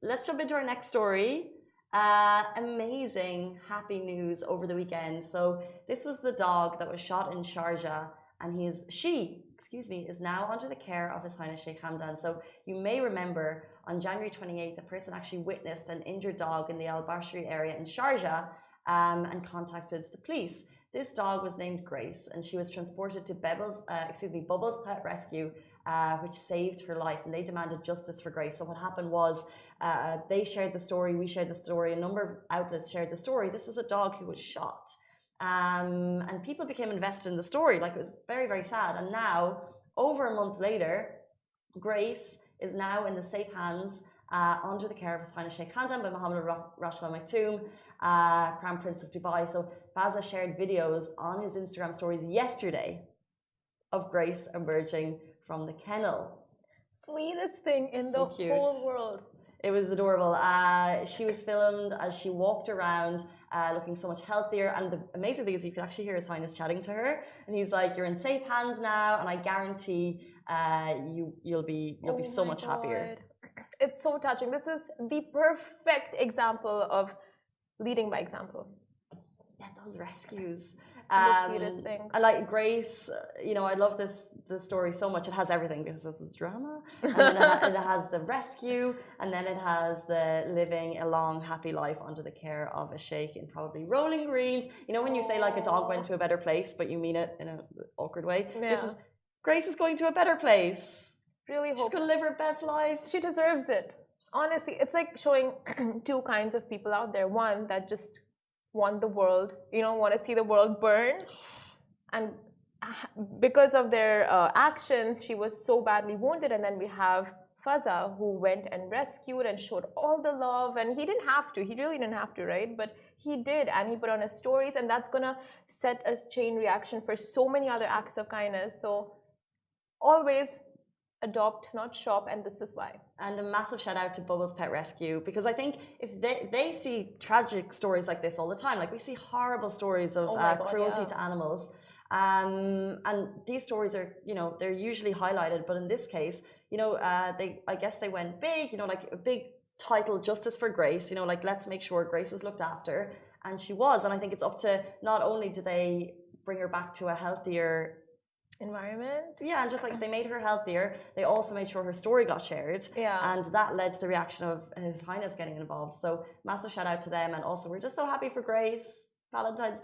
let's jump into our next story. Amazing, happy news over the weekend. So this was the dog that was shot in Sharjah, and is now under the care of His Highness Sheikh Hamdan. So you may remember on January 28th, a person actually witnessed an injured dog in the Al Bashri area in Sharjah and contacted the police. This dog was named Grace, and she was transported to Bubbles Pet Rescue, which saved her life, and they demanded justice for Grace. So what happened was they shared the story, we shared the story, a number of outlets shared the story. This was a dog who was shot. And people became invested in the story. Like, it was very, very sad. And now, over a month later, Grace is now in the safe hands under the care of His Highness Sheikh Hamdan bin Mohammed Rashid Al Maktoum, Crown Prince of Dubai. So Faza shared videos on his Instagram stories yesterday of Grace emerging from the kennel. Sweetest thing in the whole world. It was adorable. She was filmed as she walked around looking so much healthier. And the amazing thing is you could actually hear His Highness chatting to her. And he's like, you're in safe hands now, and I guarantee you'll be so much happier. It's so touching. This is the perfect example of leading by example. Yeah, those rescues. The sweetest thing. I like Grace. I love this story so much. It has everything because of this drama, and then it has the rescue, and then it has the living a long, happy life under the care of a sheikh in probably rolling greens. You know when you say like a dog went to a better place, but you mean it in an awkward way. Yeah. Grace is going to a better place. Really hope she's gonna live her best life. She deserves it. Honestly, it's like showing two kinds of people out there. One that just want the world, want to see the world burn, and because of their actions, she was so badly wounded. And then we have Faza, who went and rescued and showed all the love, and he didn't have to. He really didn't have to, right? But he did, and he put on his stories, and that's gonna set a chain reaction for so many other acts of kindness. So always adopt, not shop, and this is why. And a massive shout out to Bubbles Pet Rescue, because I think if they see tragic stories like this all the time, like we see horrible stories of cruelty to animals, and these stories are, they're usually highlighted, but in this case, I guess they went big, like a big title, Justice for Grace, like let's make sure Grace is looked after, and she was. And I think it's up to, not only do they bring her back to a healthier environment, and just like they made her healthier, they also made sure her story got shared, and that led to the reaction of His Highness getting involved. So massive shout out to them, and also we're just so happy for Grace. Valentine's Day.